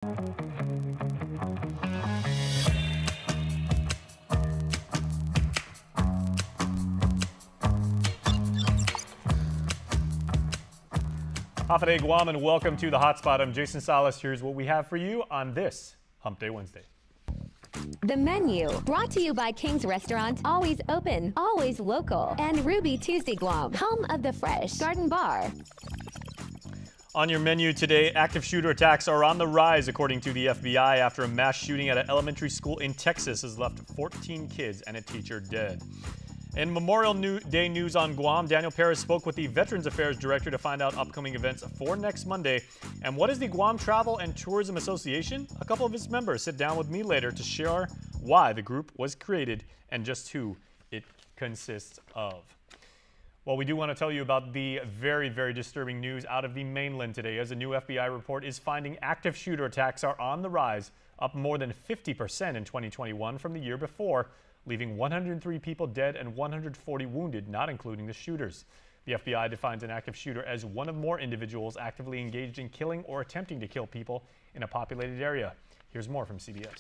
Hafa Guam, and welcome to the Hotspot. I'm Jason Salas. Here's what we have for you on this Hump Day Wednesday. The menu, brought to you by King's Restaurant, always open, always local, and Ruby Tuesday Guam, home of the Fresh Garden Bar. On your menu today, active shooter attacks are on the rise, according to the FBI, after a mass shooting at an elementary school in Texas has left 14 kids and a teacher dead. In Memorial Day news on Guam, Daniel Perez spoke with the Veterans Affairs Director to find out upcoming events for next Monday. And what is the Guam Travel and Tourism Association? A couple of its members sit down with me later to share why the group was created and just who it consists of. Well, we do want to tell you about the very, very disturbing news out of the mainland today, as a new FBI report is finding active shooter attacks are on the rise, up more than 50% in 2021 from the year before, leaving 103 people dead and 140 wounded, not including the shooters. The FBI defines an active shooter as one or more individuals actively engaged in killing or attempting to kill people in a populated area. Here's more from CBS.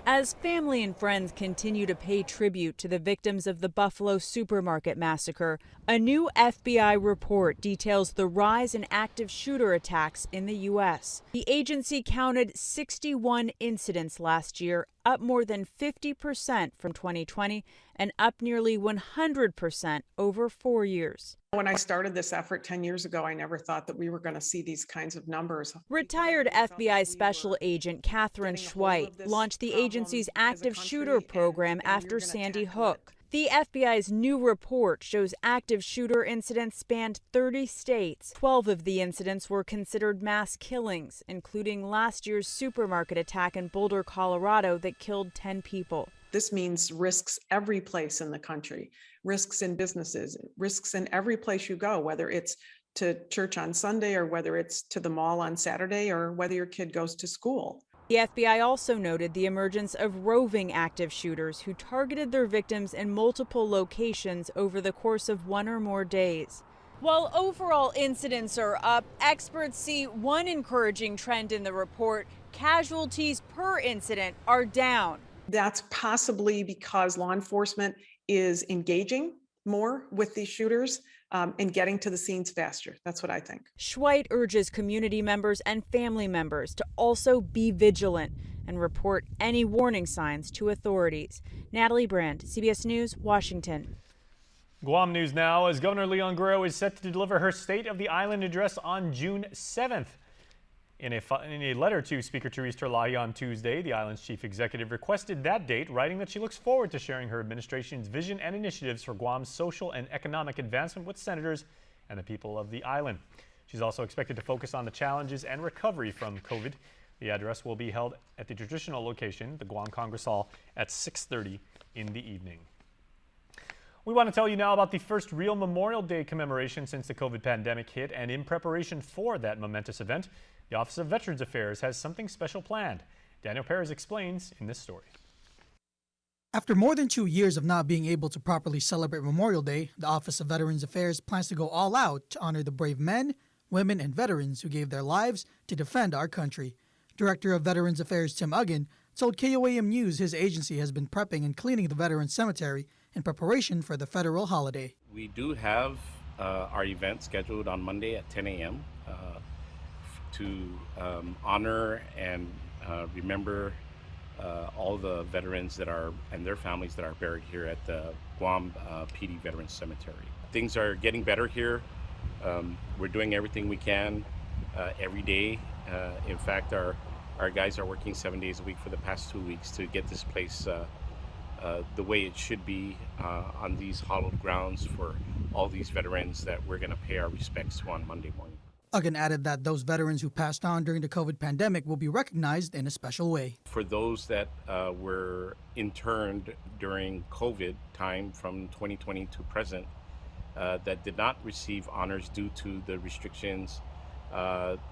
As family and friends continue to pay tribute to the victims of the Buffalo supermarket massacre, a new FBI report details the rise in active shooter attacks in the U.S. The agency counted 61 incidents last year, up more than 50% from 2020 and up nearly 100% over 4 years. When I started this effort 10 years ago, I never thought that we were going to see these kinds of numbers. Retired FBI Special Agent Catherine Schweit launched the agency's active shooter program after Sandy Hook. The FBI's new report shows active shooter incidents spanned 30 states. 12 of the incidents were considered mass killings, including last year's supermarket attack in Boulder, Colorado that killed 10 people. This means risks every place in the country, risks in businesses, risks in every place you go, whether it's to church on Sunday or whether it's to the mall on Saturday or whether your kid goes to school. The FBI also noted the emergence of roving active shooters who targeted their victims in multiple locations over the course of one or more days. While overall incidents are up, experts see one encouraging trend in the report: casualties per incident are down. That's possibly because law enforcement is engaging more with these shooters and getting to the scenes faster. That's what I think. Schweit urges community members and family members to also be vigilant and report any warning signs to authorities. Natalie Brand, CBS News, Washington. Guam news now, as Governor Leon Guerrero is set to deliver her State of the Island address on June 7th. In a letter to Speaker Therese Terlahi on Tuesday, the island's chief executive requested that date, writing that she looks forward to sharing her administration's vision and initiatives for Guam's social and economic advancement with senators and the people of the island. She's also expected to focus on the challenges and recovery from COVID. The address will be held at the traditional location, the Guam Congress Hall, at 6:30 in the evening. We want to tell you now about the first real Memorial Day commemoration since the COVID pandemic hit, and in preparation for that momentous event, the Office of Veterans Affairs has something special planned. Daniel Perez explains in this story. After more than 2 years of not being able to properly celebrate Memorial Day, the Office of Veterans Affairs plans to go all out to honor the brave men, women, and veterans who gave their lives to defend our country. Director of Veterans Affairs Tim Uggan told KUAM News his agency has been prepping and cleaning the Veterans Cemetery in preparation for the federal holiday. We do have our event scheduled on Monday at 10 a.m. To honor and remember all the veterans that are and their families that are buried here at the Guam PD Veterans Cemetery. Things are getting better here. We're doing everything we can every day. In fact, our guys are working 7 days a week for the past 2 weeks to get this place the way it should be on these hallowed grounds for all these veterans that we're going to pay our respects to on Monday morning. Uggan added that those veterans who passed on during the COVID pandemic will be recognized in a special way. For those that were interned during COVID time from 2020 to present, that did not receive honors due to the restrictions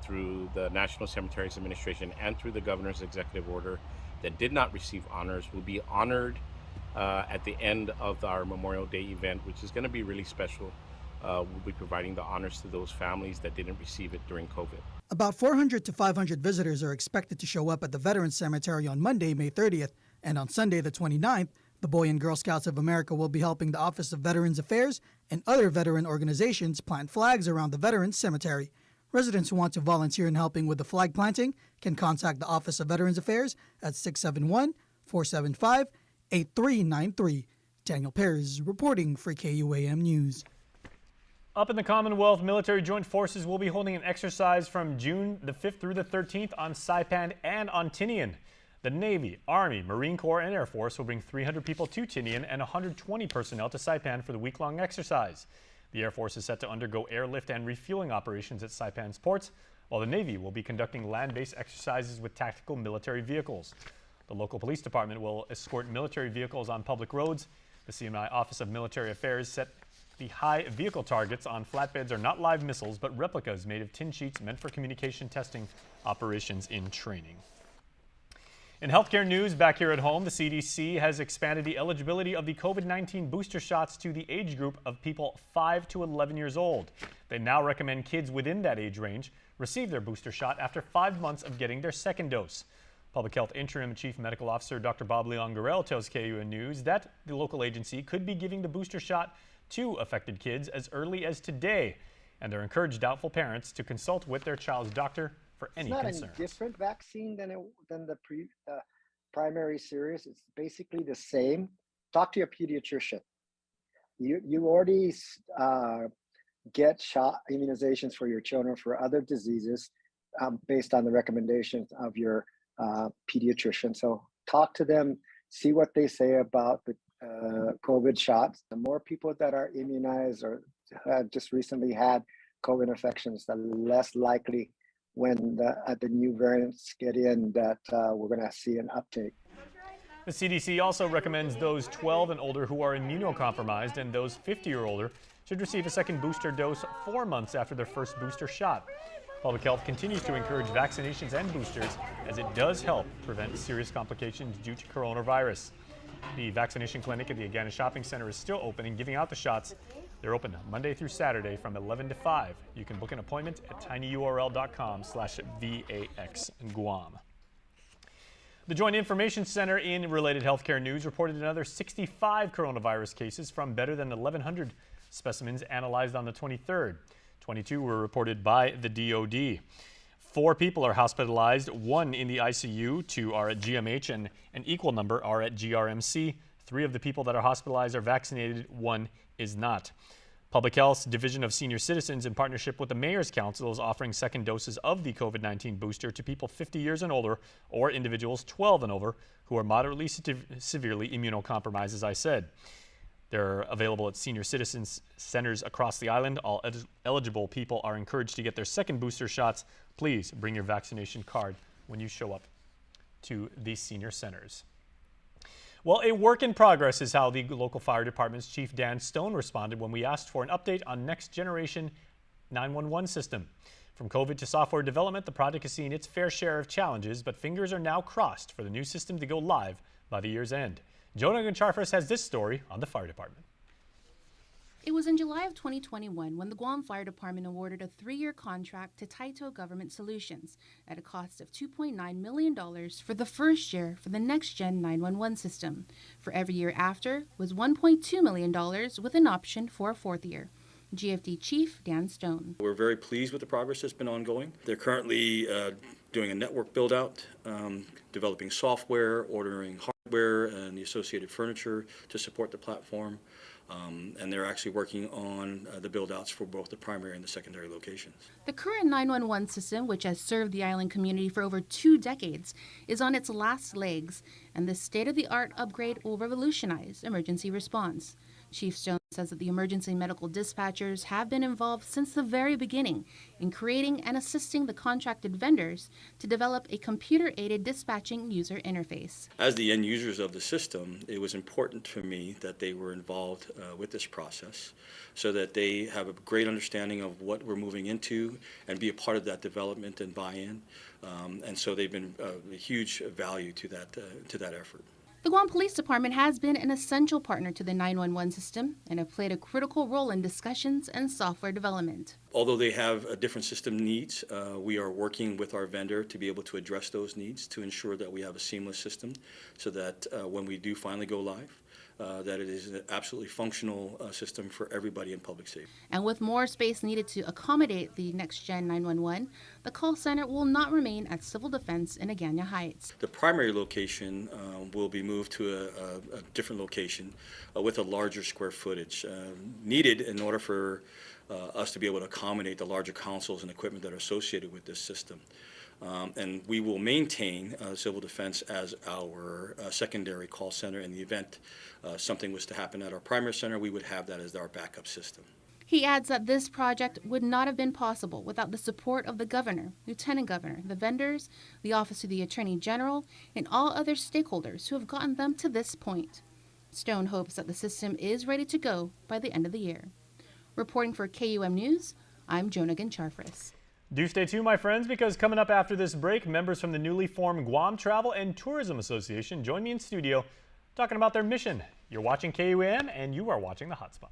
through the National Cemeteries Administration and through the governor's executive order, that did not receive honors will be honored at the end of our Memorial Day event, which is going to be really special. We'll be providing the honors to those families that didn't receive it during COVID. About 400 to 500 visitors are expected to show up at the Veterans Cemetery on Monday, May 30th, and on Sunday, the 29th, the Boy and Girl Scouts of America will be helping the Office of Veterans Affairs and other veteran organizations plant flags around the Veterans Cemetery. Residents who want to volunteer in helping with the flag planting can contact the Office of Veterans Affairs at 671-475-8393. Daniel Perez reporting for KUAM News. Up in the Commonwealth, military joint forces will be holding an exercise from June the 5th through the 13th on Saipan and on Tinian. The Navy, Army, Marine Corps, and Air Force will bring 300 people to Tinian and 120 personnel to Saipan for the week-long exercise. The Air Force is set to undergo airlift and refueling operations at Saipan's ports, while the Navy will be conducting land-based exercises with tactical military vehicles. The local police department will escort military vehicles on public roads. The CMI Office of Military Affairs set the high vehicle targets on flatbeds are not live missiles, but replicas made of tin sheets meant for communication testing operations in training. In healthcare news, back here at home, the CDC has expanded the eligibility of the COVID-19 booster shots to the age group of people 5 to 11 years old. They now recommend kids within that age range receive their booster shot after 5 months of getting their second dose. Public Health Interim Chief Medical Officer Dr. Bob Leon-Gorel tells KUN News that the local agency could be giving the booster shot to affected kids as early as today, and they're encouraged doubtful parents to consult with their child's doctor for any concerns. It's not a different vaccine than the primary series. It's basically the same. Talk to your pediatrician. You already get shot immunizations for your children for other diseases based on the recommendations of your pediatrician. So talk to them, see what they say about the COVID shots. The more people that are immunized or have just recently had COVID infections, the less likely when the new variants get in that we're going to see an uptake. The CDC also recommends those 12 and older who are immunocompromised and those 50 or older should receive a second booster dose 4 months after their first booster shot. Public Health continues to encourage vaccinations and boosters as it does help prevent serious complications due to coronavirus. The vaccination clinic at the Agana Shopping Center is still open and giving out the shots. They're open Monday through Saturday from 11 to 5. You can book an appointment at tinyurl.com/VAX in Guam. The Joint Information Center in related healthcare news reported another 65 coronavirus cases from better than 1,100 specimens analyzed on the 23rd. 22 were reported by the DOD. 4 people are hospitalized, 1 in the ICU, 2 are at GMH, and an equal number are at GRMC. 3 of the people that are hospitalized are vaccinated, 1 is not. Public Health's Division of Senior Citizens, in partnership with the Mayor's Council, is offering second doses of the COVID-19 booster to people 50 years and older or individuals 12 and over who are moderately severely immunocompromised, as I said. They're available at senior citizens centers across the island. All eligible people are encouraged to get their second booster shots. Please bring your vaccination card when you show up to these senior centers. Well, a work in progress is how the local fire department's Chief Dan Stone responded when we asked for an update on next generation 911 system. From COVID to software development, the project has seen its fair share of challenges, but fingers are now crossed for the new system to go live by the year's end. Jonah Goncharfas has this story on the fire department. It was in July of 2021 when the Guam Fire Department awarded a 3-year contract to Taito Government Solutions at a cost of $2.9 million for the first year for the next-gen 911 system. For every year after was $1.2 million with an option for a 4th year. GFD Chief Dan Stone. We're very pleased with the progress that's been ongoing. They're currently doing a network build-out, developing software, ordering hardware and the associated furniture to support the platform. And they're actually working on the build-outs for both the primary and the secondary locations. The current 911 system, which has served the island community for over 2 decades, is on its last legs, and this state-of-the-art upgrade will revolutionize emergency response. Chief Stone says that the emergency medical dispatchers have been involved since the very beginning in creating and assisting the contracted vendors to develop a computer-aided dispatching user interface. As the end users of the system, it was important for me that they were involved with this process so that they have a great understanding of what we're moving into and be a part of that development and buy-in. And so they've been a huge value to that effort. The Guam Police Department has been an essential partner to the 911 system and have played a critical role in discussions and software development. Although they have different system needs, we are working with our vendor to be able to address those needs to ensure that we have a seamless system so that when we do finally go live, that it is an absolutely functional system for everybody in public safety. And with more space needed to accommodate the next-gen 911, the call center will not remain at Civil Defense in Agana Heights. The primary location will be moved to a different location with a larger square footage needed in order for us to be able to accommodate the larger consoles and equipment that are associated with this system. And we will maintain Civil Defense as our secondary call center. In the event something was to happen at our primary center, we would have that as our backup system. He adds that this project would not have been possible without the support of the Governor, Lieutenant Governor, the vendors, the Office of the Attorney General, and all other stakeholders who have gotten them to this point. Stone hopes that the system is ready to go by the end of the year. Reporting for KUAM News, I'm Jonah Gincharfris. Do stay tuned, my friends, because coming up after this break, members from the newly formed Guam Travel and Tourism Association join me in studio talking about their mission. You're watching KUAM and you are watching the HotSpot.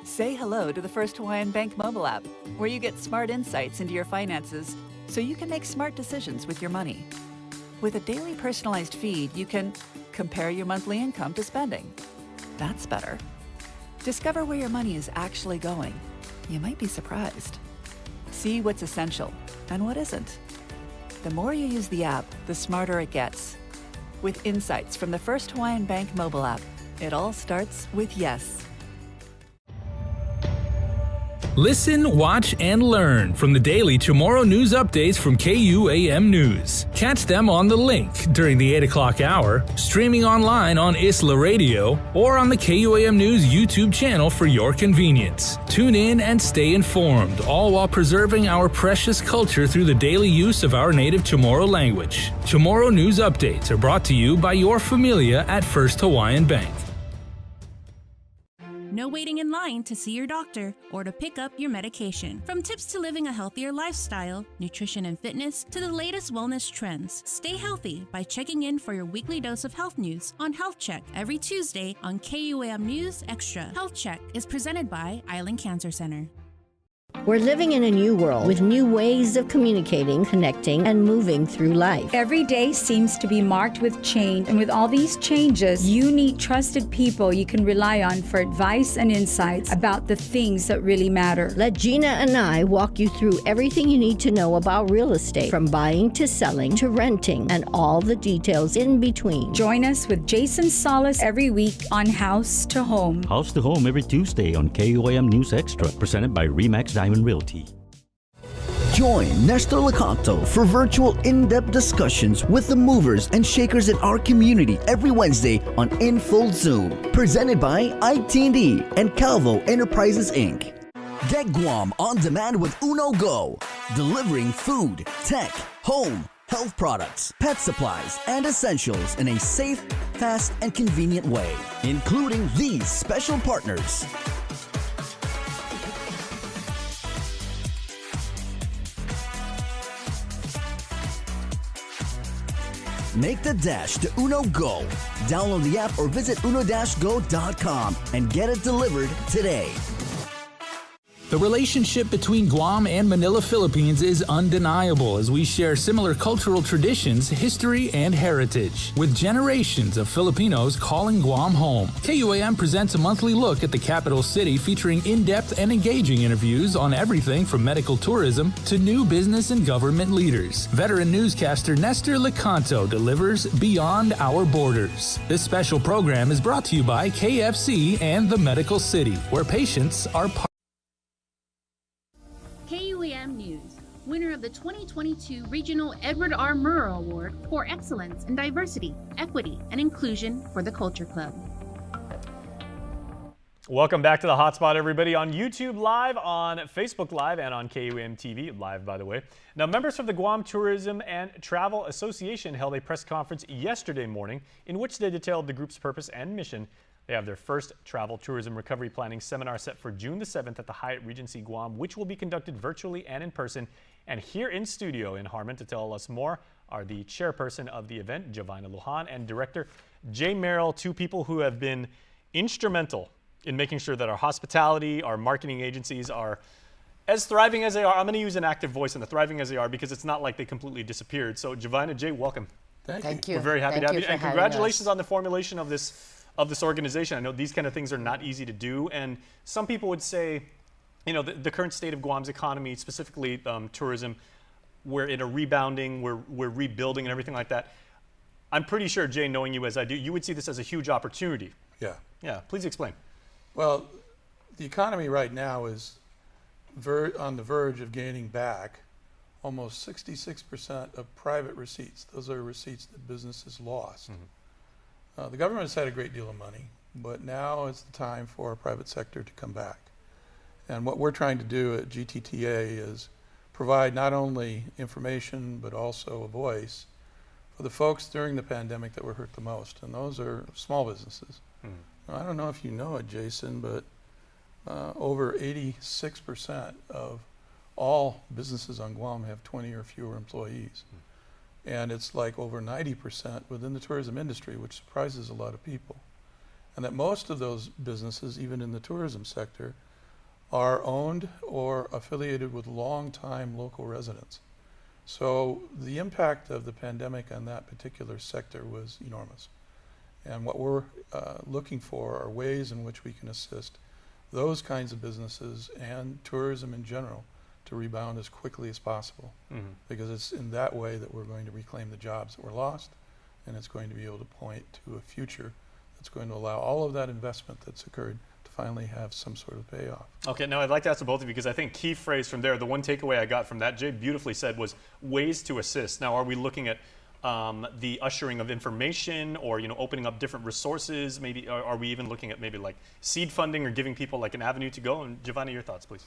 Say hello to the First Hawaiian Bank mobile app, where you get smart insights into your finances so you can make smart decisions with your money. With a daily personalized feed, you can compare your monthly income to spending. That's better. Discover where your money is actually going. You might be surprised. See what's essential and what isn't. The more you use the app, the smarter it gets. With insights from the First Hawaiian Bank mobile app, it all starts with yes. Listen, watch, and learn from the daily Tomorrow News updates from KUAM News. Catch them on the link during the 8 o'clock hour, streaming online on Isla Radio, or on the KUAM News YouTube channel for your convenience. Tune in and stay informed, all while preserving our precious culture through the daily use of our native Chamorro language. Tomorrow News updates are brought to you by your familia at First Hawaiian Bank. No waiting in line to see your doctor or to pick up your medication. From tips to living a healthier lifestyle, nutrition and fitness, to the latest wellness trends, stay healthy by checking in for your weekly dose of health news on Health Check every Tuesday on KUAM News Extra. Health Check is presented by Island Cancer Center. We're living in a new world with new ways of communicating, connecting, and moving through life. Every day seems to be marked with change, and with all these changes, you need trusted people you can rely on for advice and insights about the things that really matter. Let Gina and I walk you through everything you need to know about real estate, from buying to selling to renting, and all the details in between. Join us with Jason Solis every week on House to Home. House to Home every Tuesday on KUAM News Extra, presented by RE/MAX Diamond Realty. Join Nestor Lacanto for virtual in-depth discussions with the movers and shakers in our community every Wednesday on In Full Zoom. Presented by IT&D and Calvo Enterprises, Inc. Get Guam on demand with Uno Go, delivering food, tech, home, health products, pet supplies, and essentials in a safe, fast, and convenient way, including these special partners. Make the dash to Uno Go. Download the app or visit uno-go.com and get it delivered today. The relationship between Guam and Manila, Philippines is undeniable as we share similar cultural traditions, history, and heritage, with generations of Filipinos calling Guam home. KUAM presents a monthly look at the capital city featuring in-depth and engaging interviews on everything from medical tourism to new business and government leaders. Veteran newscaster Nestor Lecanto delivers Beyond Our Borders. This special program is brought to you by KFC and the Medical City, where patients are part. KUAM News, winner of the 2022 Regional Edward R. Murrow Award for Excellence in Diversity, Equity, and Inclusion for the Culture Club. Welcome back to the Hotspot, everybody, on YouTube Live, on Facebook Live, and on KUAM TV Live, by the way. Now, members of the Guam Tourism and Travel Association held a press conference yesterday morning in which they detailed the group's purpose and mission. They have their first travel tourism recovery planning seminar set for June the 7th at the Hyatt Regency Guam, which will be conducted virtually and in person. And here in studio in Harmon to tell us more are the chairperson of the event, Jovina Lujan, and director Jay Merrill, two people who have been instrumental in making sure that our hospitality, our marketing agencies are as thriving as they are. I'm going to use an active voice in the thriving as they are because it's not like they completely disappeared. So Jovina, Jay, welcome. Thank you. We're very happy to have you. And congratulations us. on the formulation of this organization. I know these kind of things are not easy to do, and some people would say, you know, the current state of Guam's economy, specifically tourism, we're in a rebounding, we're rebuilding and everything like that. I'm pretty sure, Jay, knowing you as I do, you would see this as a huge opportunity. Yeah. Yeah, please explain. Well, the economy right now is on the verge of gaining back almost 66% of private receipts. Those are receipts that businesses lost. The government has had a great deal of money, but now is the time for our private sector to come back. And what we're trying to do at GTTA is provide not only information, but also a voice for the folks during the pandemic that were hurt the most, and those are small businesses. Now, I don't know if you know it, Jason, but over 86% of all businesses on Guam have 20 or fewer employees. And it's like over 90% within the tourism industry, which surprises a lot of people. And that most of those businesses, even in the tourism sector, are owned or affiliated with long-time local residents. So the impact of the pandemic on that particular sector was enormous. And what we're looking for are ways in which we can assist those kinds of businesses and tourism in general to rebound as quickly as possible, because it's in that way that we're going to reclaim the jobs that were lost, and it's going to be able to point to a future that's going to allow all of that investment that's occurred to finally have some sort of payoff. Okay, now I'd like to ask both of you, because I think key phrase from there, the one takeaway I got from that, Jay beautifully said, was ways to assist. Now, are we looking at the ushering of information, or opening up different resources? Maybe are we even looking at maybe like seed funding or giving people like an avenue to go? And Jovina, your thoughts, please.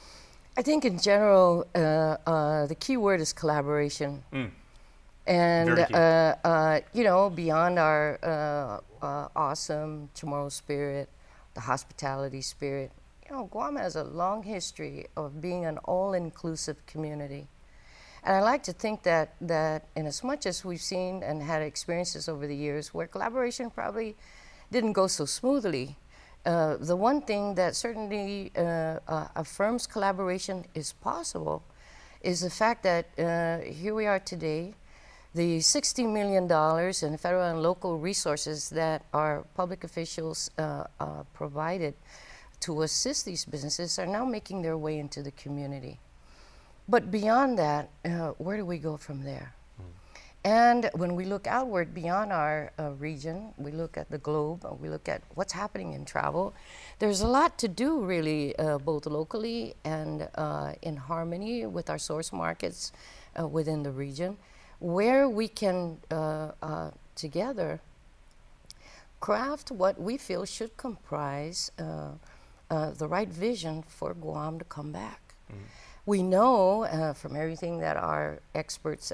I think in general, the key word is collaboration. And, beyond our awesome tomorrow spirit, the hospitality spirit, Guam has a long history of being an all-inclusive community. And I like to think that in as much as we've seen and had experiences over the years where collaboration probably didn't go so smoothly, the one thing that certainly affirms collaboration is possible is the fact that here we are today, the $60 million in federal and local resources that our public officials provided to assist these businesses are now making their way into the community. But beyond that, where do we go from there? And when we look outward beyond our region, we look at the globe, we look at what's happening in travel. There's a lot to do, really, both locally and in harmony with our source markets within the region, where we can together craft what we feel should comprise the right vision for Guam to come back. We know from everything that our experts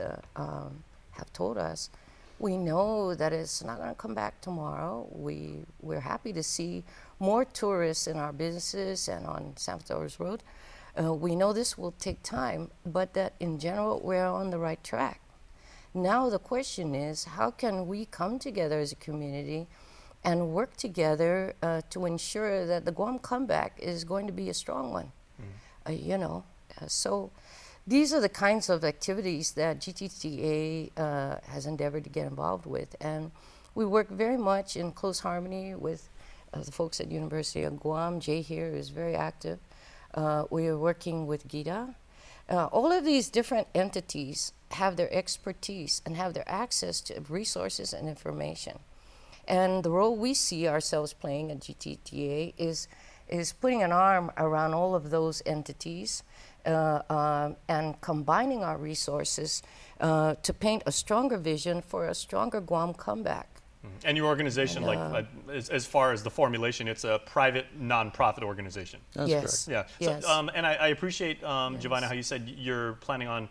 have told us, we know that it's not going to come back tomorrow. We're happy to see more tourists in our businesses and on San Flores Road. We know this will take time, but that in general, we're on the right track. Now the question is, how can we come together as a community and work together to ensure that the Guam comeback is going to be a strong one? So these are the kinds of activities that GTTA has endeavored to get involved with. And we work very much in close harmony with the folks at University of Guam. Jay here is very active. We are working with GITA. All of these different entities have their expertise and have their access to resources and information. And the role we see ourselves playing at GTTA is putting an arm around all of those entities and combining our resources to paint a stronger vision for a stronger Guam comeback. And your organization, as far as the formulation, it's a private nonprofit organization. That's yes. correct. Yeah. Yes. So, and I appreciate, Giovanna, how you said you're planning on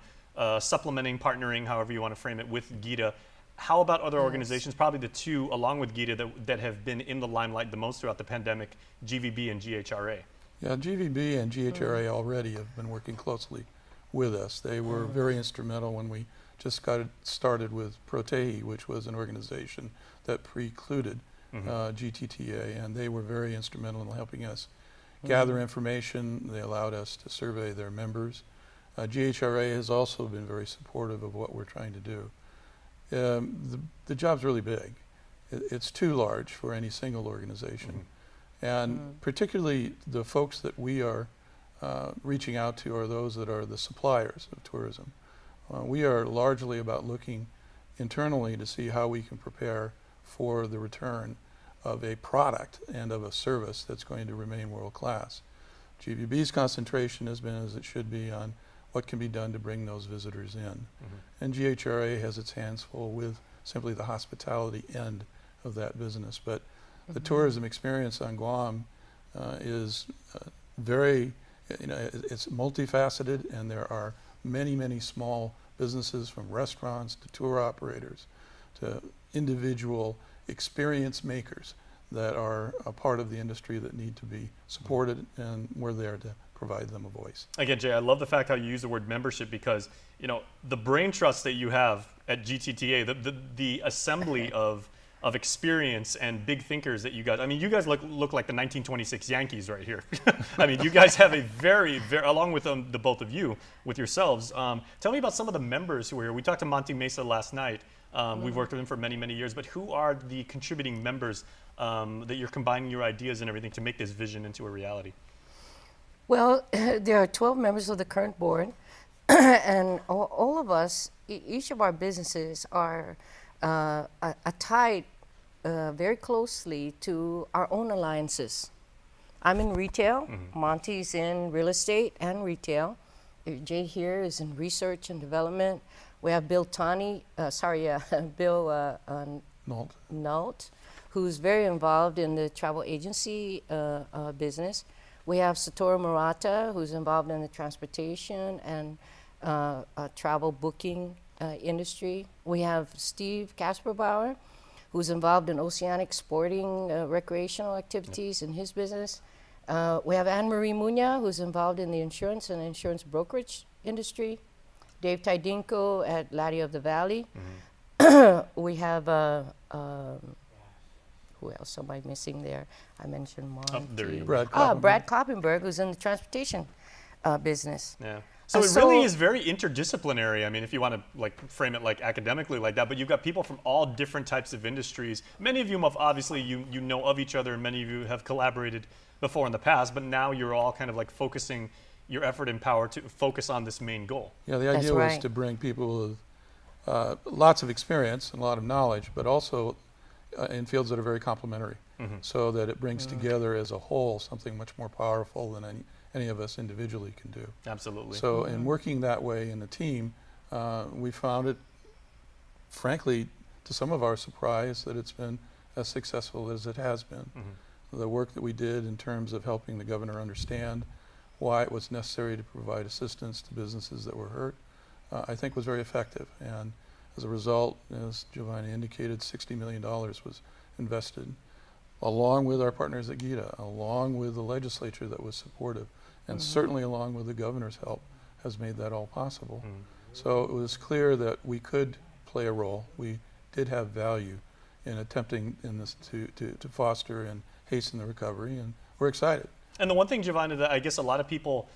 supplementing, partnering, however you want to frame it, with GITA. How about other organizations, probably the two, along with GITA, that have been in the limelight the most throughout the pandemic, GVB and GHRA? Yeah, GVB and GHRA already have been working closely with us. They were very instrumental when we just got started with Protehi, which was an organization that precluded GTTA, and they were very instrumental in helping us gather information. They allowed us to survey their members. GHRA has also been very supportive of what we're trying to do. The job's really big. It's too large for any single organization. And particularly the folks that we are reaching out to are those that are the suppliers of tourism. We are largely about looking internally to see how we can prepare for the return of a product and of a service that's going to remain world class. GVB's concentration has been, as it should be, on what can be done to bring those visitors in. And GHRA has its hands full with simply the hospitality end of that business. But the tourism experience on Guam is very, it's multifaceted, and there are many, many small businesses, from restaurants to tour operators to individual experience makers, that are a part of the industry that need to be supported, and we're there to provide them a voice. Again, Jay, I love the fact how you use the word membership, because the brain trust that you have at GTTA, the assembly of experience and big thinkers that you guys, I mean, you guys look like the 1926 Yankees right here. I mean, you guys have a very, along with the both of you, with yourselves. Tell me about some of the members who are here. We talked to Monty Mesa last night. We've worked with him for many, many years, but who are the contributing members that you're combining your ideas and everything to make this vision into a reality? Well, there are 12 members of the current board, and all of us, each of our businesses are tied very closely to our own alliances. I'm in retail, Monty's in real estate and retail. Jay here is in research and development. We have Bill Nault, who's very involved in the travel agency business. We have Satoru Murata, who's involved in the transportation and travel booking industry. We have Steve Kasperbauer, who's involved in oceanic sporting recreational activities in his business. We have Anne-Marie Muña, who's involved in the insurance and insurance brokerage industry. Dave Tidinko at Laddie of the Valley. We have, who else am I missing there? I mentioned Monty. Brad Koppenberg. Brad Koppenberg, who's in the transportation business. Yeah. So it really is very interdisciplinary. I mean, if you want to frame it academically like that, but you've got people from all different types of industries. Many of you have obviously you know of each other, and many of you have collaborated before in the past, but now you're all kind of focusing your effort and power to focus on this main goal. Yeah, the idea was to bring people with lots of experience and a lot of knowledge, but also in fields that are very complementary, so that it brings together as a whole something much more powerful than any of us individually can do. Absolutely. So in working that way in a team, we found it, frankly, to some of our surprise, that it's been as successful as it has been. The work that we did in terms of helping the governor understand why it was necessary to provide assistance to businesses that were hurt, I think was very effective. And as a result, as Giovanni indicated, $60 million was invested, along with our partners at GITA, along with the legislature that was supportive, and certainly along with the governor's help, has made that all possible. So it was clear that we could play a role. We did have value in attempting in this to foster and hasten the recovery, and we're excited. And the one thing, Giovanni, that I guess a lot of people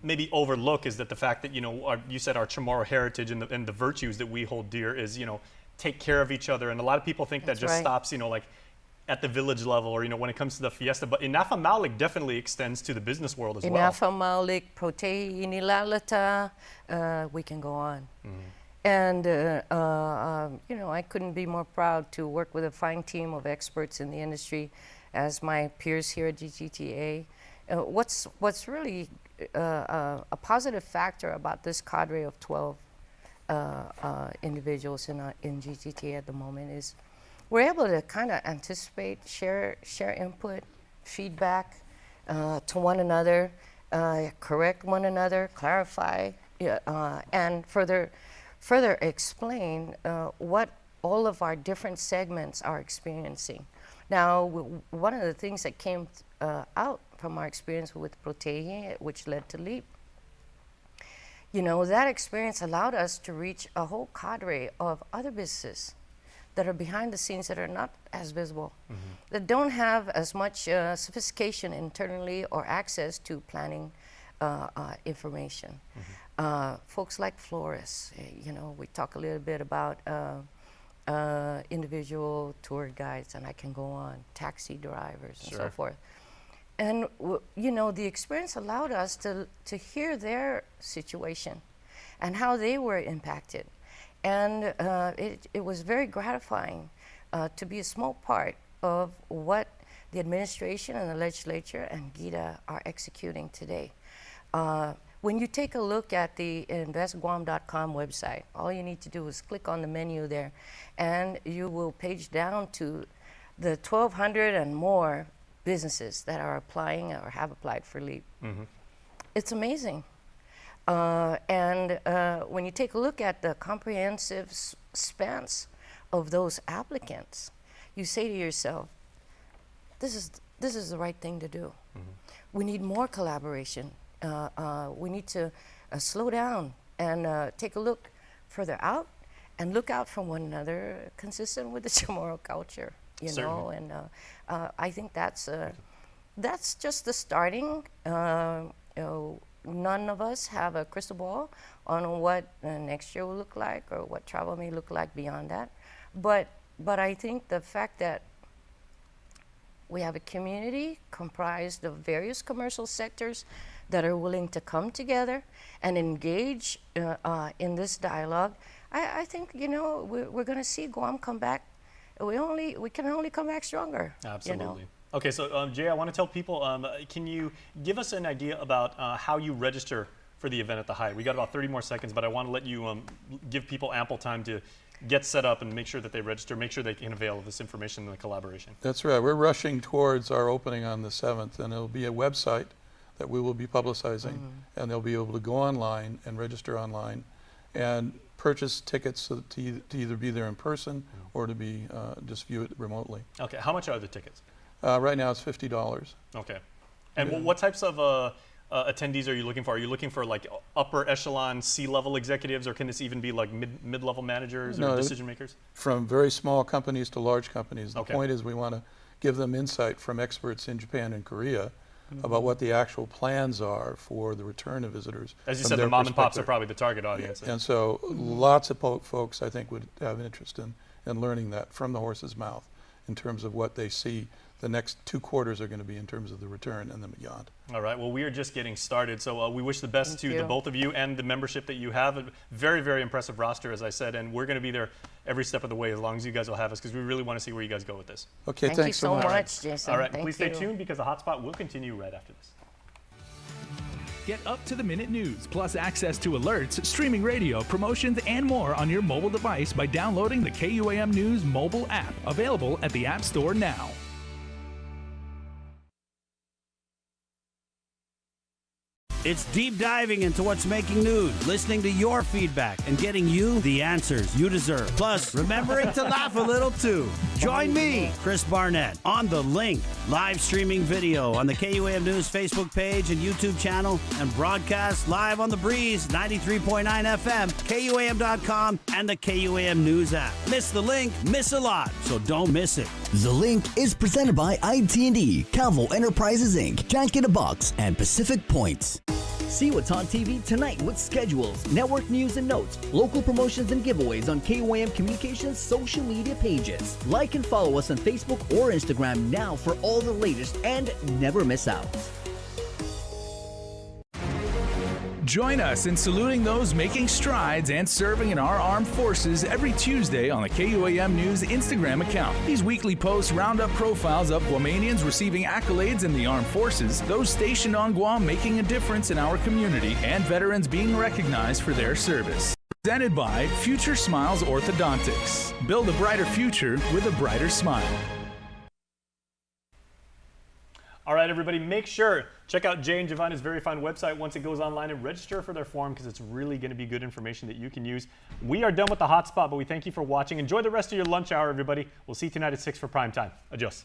maybe overlook is that the fact that, you said our Chamorro heritage and the virtues that we hold dear is, take care of each other. And a lot of people think that just stops, like at the village level or, when it comes to the fiesta. But Inafa Maulik definitely extends to the business world as well. Inafa Maulik, Protei Inilalata, we can go on. And, I couldn't be more proud to work with a fine team of experts in the industry as my peers here at GTTA. What's really a positive factor about this cadre of 12 individuals in GTTA at the moment is we're able to kind of anticipate, share input, feedback to one another, correct one another, clarify, and further explain what all of our different segments are experiencing. Now, one of the things that came out from our experience with Protege, which led to LEAP, that experience allowed us to reach a whole cadre of other businesses that are behind the scenes that are not as visible, that don't have as much sophistication internally or access to planning information. Folks like florists, we talk a little bit about individual tour guides, and I can go on, taxi drivers and so forth. And the experience allowed us to hear their situation and how they were impacted. And it was very gratifying to be a small part of what the administration and the legislature and GITA are executing today. When you take a look at the investguam.com website, all you need to do is click on the menu there, and you will page down to the 1,200 and more businesses that are applying or have applied for LEAP. It's amazing. And when you take a look at the comprehensive spans of those applicants, you say to yourself, this is the right thing to do. We need more collaboration. We need to slow down and take a look further out and look out from one another, consistent with the Chamorro culture, know. And I think that's just the starting. None of us have a crystal ball on what next year will look like or what travel may look like beyond that. But I think the fact that we have a community comprised of various commercial sectors that are willing to come together and engage in this dialogue, I think, we're going to see Guam come back. We can only come back stronger. Absolutely. Okay, so Jay, I want to tell people, can you give us an idea about how you register for the event at the Hyatt? We got about 30 more seconds, but I want to let you give people ample time to get set up and make sure that they register, make sure they can avail of this information and the collaboration. That's right. We're rushing towards our opening on the 7th, and it'll be a website that we will be publicizing, and they'll be able to go online and register online and purchase tickets so to either be there in person or to be just view it remotely. Okay, how much are the tickets? Right now it's $50. Okay. And what types of attendees are you looking for? Are you looking for like upper echelon C-level executives, or can this even be like mid-level managers or decision makers? From very small companies to large companies. The point is we want to give them insight from experts in Japan and Korea about what the actual plans are for the return of visitors. As you said, the mom and pops are probably the target audience. And so lots of folks, I think, would have an interest in learning that from the horse's mouth in terms of what they see the next 2 quarters are going to be in terms of the return and then beyond. All right, well, we are just getting started, so we wish the best to the both of you and the membership that you have. A very, very impressive roster, as I said, and we're going to be there every step of the way as long as you guys will have us, because we really want to see where you guys go with this. Okay, thank you so much, Jason. All right, please stay tuned, because the Hotspot will continue right after this. Get up-to-the-minute news, plus access to alerts, streaming radio, promotions, and more on your mobile device by downloading the KUAM News mobile app, available at the App Store now. It's deep diving into what's making news, listening to your feedback, and getting you the answers you deserve. Plus, remembering to laugh a little too. Join me, Chris Barnett, on The Link, live streaming video on the KUAM News Facebook page and YouTube channel, and broadcast live on The Breeze, 93.9 FM, KUAM.com, and the KUAM News app. Miss The Link, miss a lot, so don't miss it. The Link is presented by IT&D, Calvo Enterprises Inc., Jack in a Box, and Pacific Points. See what's on TV tonight with schedules, network news and notes, local promotions and giveaways on KUAM Communications social media pages. Like and follow us on Facebook or Instagram now for all the latest and never miss out. Join us in saluting those making strides and serving in our armed forces every Tuesday on the KUAM News Instagram account. These weekly posts round up profiles of Guamanians receiving accolades in the armed forces, those stationed on Guam making a difference in our community, and veterans being recognized for their service. Presented by Future Smiles Orthodontics. Build a brighter future with a brighter smile. All right, everybody, make sure, check out Jay and Giovanna's very fine website once it goes online and register for their forum because it's really going to be good information that you can use. We are done with the hotspot, but we thank you for watching. Enjoy the rest of your lunch hour, everybody. We'll see you tonight at 6 for prime time. Adios.